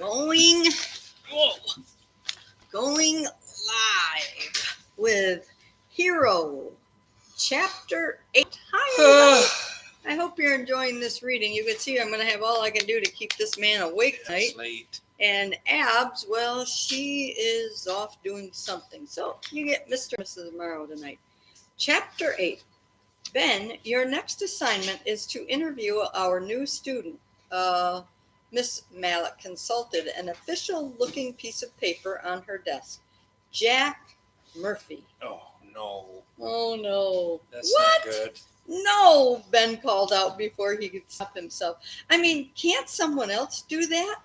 Going, going live with Hero, Chapter 8. Hi, everybody. I hope you're enjoying this reading. You can see I'm going to have all I can do to keep this man awake tonight. Late. And Abs, well, she is off doing something. So you get Mr. and Mrs. Morrow tonight. Chapter 8. Ben, your next assignment is to interview our new student. Miss Malik consulted an official-looking piece of paper on her desk. Jack Murphy. Oh, no. Oh, no. That's What? not good. No, Ben called out before he could stop himself. I mean, can't someone else do that?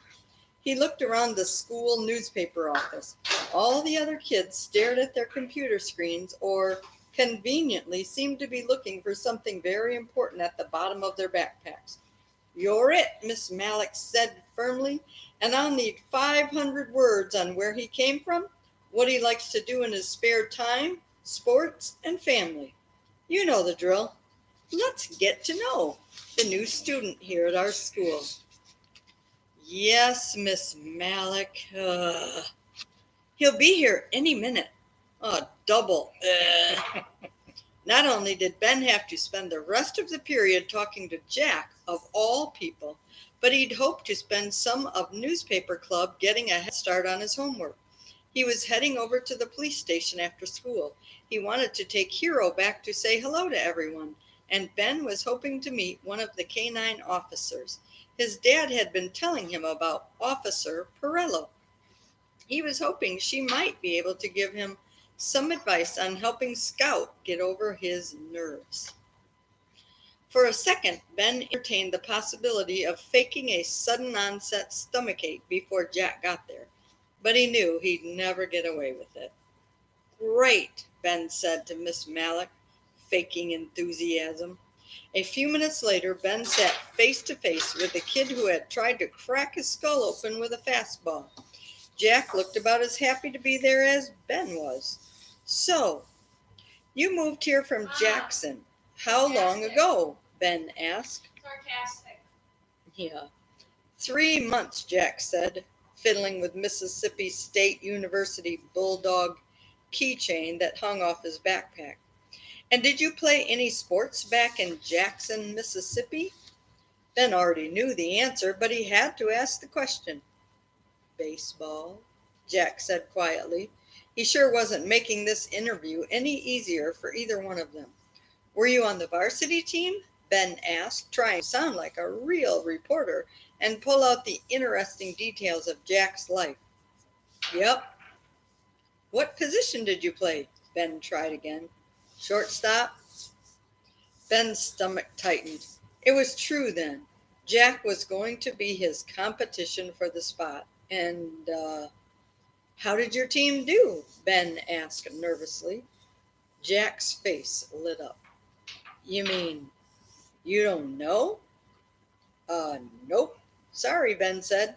He looked around the school newspaper office. All the other kids stared at their computer screens or conveniently seemed to be looking for something very important at the bottom of their backpacks. You're it, Miss Malik said firmly, and I'll need 500 words on where he came from, what he likes to do in his spare time, sports, and family. You know the drill. Let's get to know the new student here at our school. Yes, Miss Malik. He'll be here any minute. Double. Not only did Ben have to spend the rest of the period talking to Jack, of all people, but he'd hoped to spend some of newspaper club getting a head start on his homework. He was heading over to the police station after school. He wanted to take Hero back to say hello to everyone, and Ben was hoping to meet one of the canine officers. His dad had been telling him about Officer Perello. He was hoping she might be able to give him some advice on helping Scout get over his nerves. For a second, Ben entertained the possibility of faking a sudden onset stomachache before Jack got there, but he knew he'd never get away with it. Great, Ben said to Miss Malik, faking enthusiasm. A few minutes later, Ben sat face to face with a kid who had tried to crack his skull open with a fastball. Jack looked about as happy to be there as Ben was. So, you moved here from Jackson. How long ago? Ben asked. Sarcastic. Yeah. 3 months, Jack said, fiddling with Mississippi State University Bulldog keychain that hung off his backpack. And did you play any sports back in Jackson, Mississippi? Ben already knew the answer, but he had to ask the question. Baseball, Jack said quietly. He sure wasn't making this interview any easier for either one of them. Were you on the varsity team? Ben asked, trying to sound like a real reporter and pull out the interesting details of Jack's life. Yep. What position did you play? Ben tried again. Shortstop? Ben's stomach tightened. It was true then. Jack was going to be his competition for the spot. And, how did your team do? Ben asked nervously. Jack's face lit up. You mean, you don't know? Nope. Sorry, Ben said.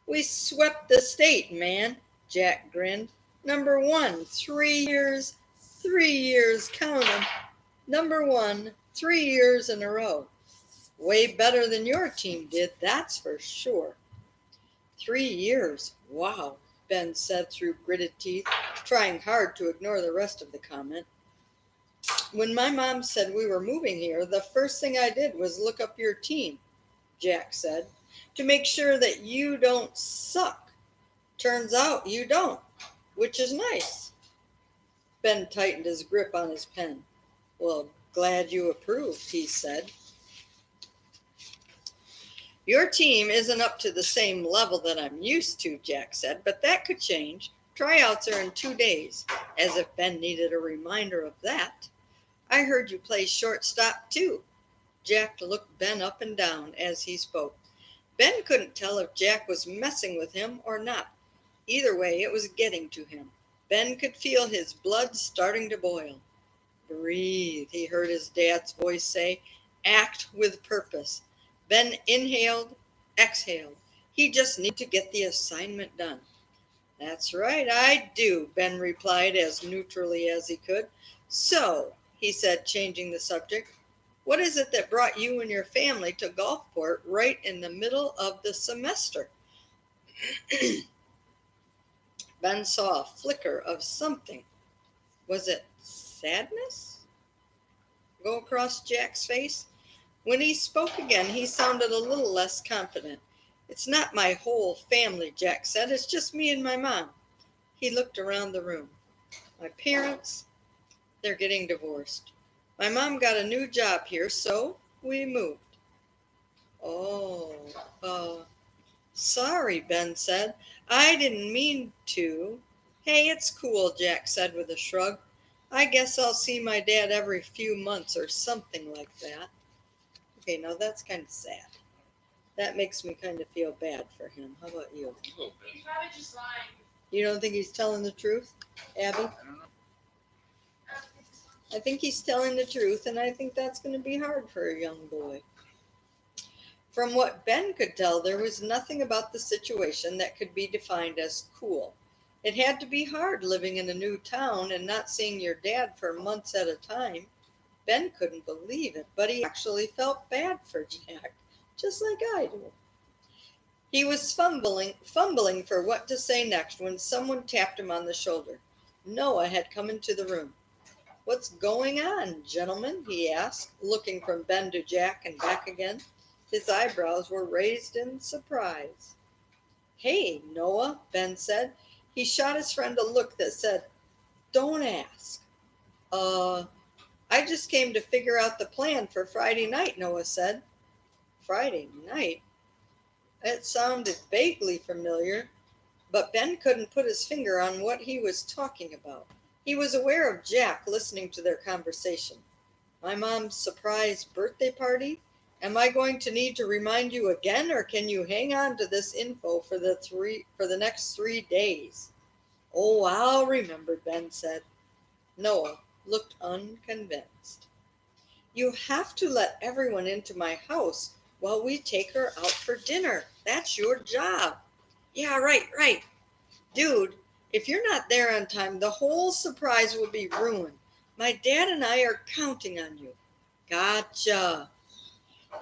We swept the state, man, Jack grinned. Number 1, 3 years, count 'em. Number 1, 3 years in a row. Way better than your team did, that's for sure. 3 years, wow, Ben said through gritted teeth, trying hard to ignore the rest of the comment. When my mom said we were moving here, the first thing I did was look up your team, Jack said, to make sure that you don't suck. Turns out you don't, which is nice. Ben tightened his grip on his pen. Well, glad you approved, he said. Your team isn't up to the same level that I'm used to, Jack said, but that could change. Tryouts are in 2 days, as if Ben needed a reminder of that. I heard you play shortstop too. Jack looked Ben up and down as he spoke. Ben couldn't tell if Jack was messing with him or not. Either way, it was getting to him. Ben could feel his blood starting to boil. Breathe, he heard his dad's voice say. Act with purpose. Ben inhaled, exhaled. He just needed to get the assignment done. That's right, I do, Ben replied as neutrally as he could. So, he said, changing the subject, What is it that brought you and your family to Gulfport right in the middle of the semester? Ben saw a flicker of something. Was it sadness go across Jack's face? When he spoke again, he sounded a little less confident. It's not my whole family, Jack said. It's just me and my mom. He looked around the room. My parents, they're getting divorced. My mom got a new job here, so we moved. Oh, sorry, Ben said. I didn't mean to. Hey, it's cool, Jack said with a shrug. I guess I'll see my dad every few months or something like that. Okay, now that's kind of sad. That makes me kind of feel bad for him. How about you? A little bit. He's probably just lying. You don't think he's telling the truth, Abby? I don't know. I think he's telling the truth, and I think that's going to be hard for a young boy. From what Ben could tell, there was nothing about the situation that could be defined as cool. It had to be hard living in a new town and not seeing your dad for months at a time. Ben couldn't believe it, but he actually felt bad for Jack, just like I do. He was fumbling for what to say next when someone tapped him on the shoulder. Noah had come into the room. What's going on, gentlemen? He asked, looking from Ben to Jack and back again. His eyebrows were raised in surprise. Hey, Noah, Ben said. He shot his friend a look that said, don't ask. I just came to figure out the plan for Friday night, Noah said. Friday night? It sounded vaguely familiar, but Ben couldn't put his finger on what he was talking about. He was aware of Jack listening to their conversation. My mom's surprise birthday party? Am I going to need to remind you again, or can you hang on to this info for the next 3 days? Oh, I'll remember, Ben said. Noah looked unconvinced. You have to let everyone into my house while we take her out for dinner. That's your job. Yeah, right. Dude, if you're not there on time, the whole surprise will be ruined. My dad and I are counting on you. Gotcha.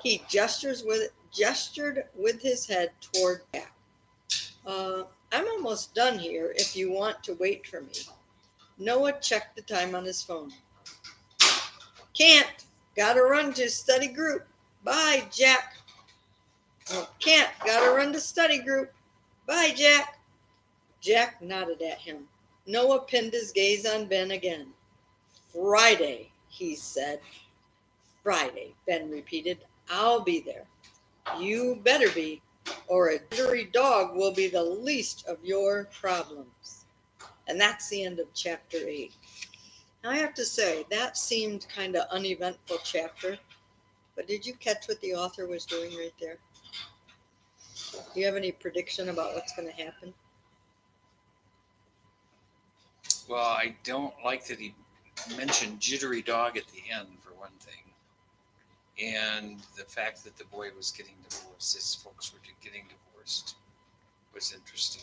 He gestured with his head toward Jack. I'm almost done here if you want to wait for me. Noah checked the time on his phone. Can't. Gotta run to study group. Bye, Jack. Oh, can't. Gotta run to study group. Bye, Jack. Jack nodded at him. Noah pinned his gaze on Ben again. Friday, he said. Friday, Ben repeated. I'll be there. You better be, or a jittery dog will be the least of your problems. And that's the end of chapter 8. Now I have to say, that seemed kind of uneventful chapter, but did you catch what the author was doing right there? Do you have any prediction about what's going to happen? Well, I don't like that he mentioned jittery dog at the end, for one thing. And the fact that the boy was getting divorced, his folks were getting divorced, was interesting.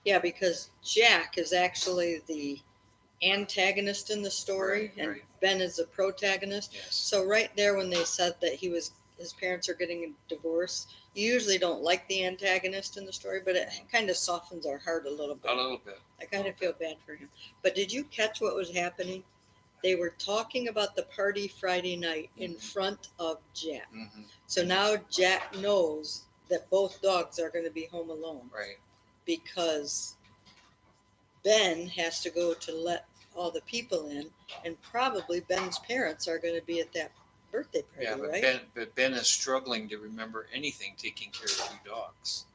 Yeah, because Jack is actually the antagonist in the story, Right. and Ben is the protagonist. Yes. So right there, when they said that his parents are getting a divorce, you usually don't like the antagonist in the story, but it kind of softens our heart a little bit. A little bit. I kind of feel bad for him. But did you catch what was happening? They were talking about the party Friday night in front of Jack. Mm-hmm. So now Jack knows that both dogs are going to be home alone. Right. Because Ben has to go to let all the people in, and probably Ben's parents are going to be at that birthday party, Yeah, but right? Ben is struggling to remember anything taking care of 2 dogs.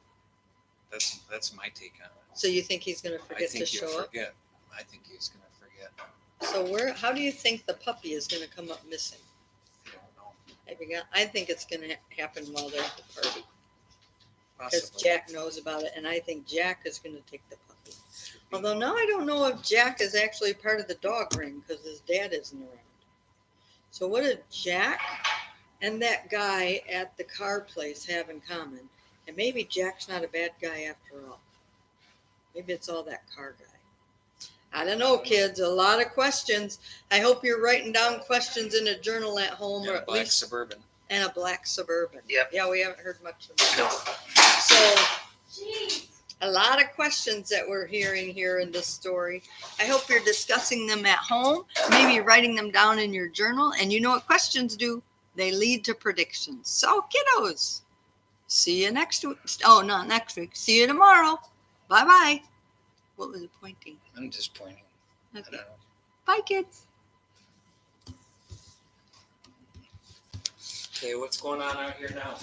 That's my take on it. So you think he's going to I forget to think he'll show up? forget. I think he's going to forget. So how do you think the puppy is going to come up missing? I don't know. I think it's going to happen while they're at the party, because Possibly. Jack knows about it, and I think Jack is going to take the puppy. Although now I don't know if Jack is actually part of the dog ring, because his dad isn't around. So what did Jack and that guy at the car place have in common? And maybe Jack's not a bad guy after all. Maybe it's all that car guy. I don't know, kids. A lot of questions. I hope you're writing down questions in a journal at home, And or a at black least Suburban. and a black Suburban. Yep. Yeah, we haven't heard much of that. No. So, a lot of questions that we're hearing here in this story. I hope you're discussing them at home, maybe writing them down in your journal. And you know what questions do? They lead to predictions. So, kiddos, see you next week. Oh, not next week. See you tomorrow. Bye bye. What was it pointing? I'm just pointing. I Okay. don't know. Bye, kids. Okay, what's going on out here now?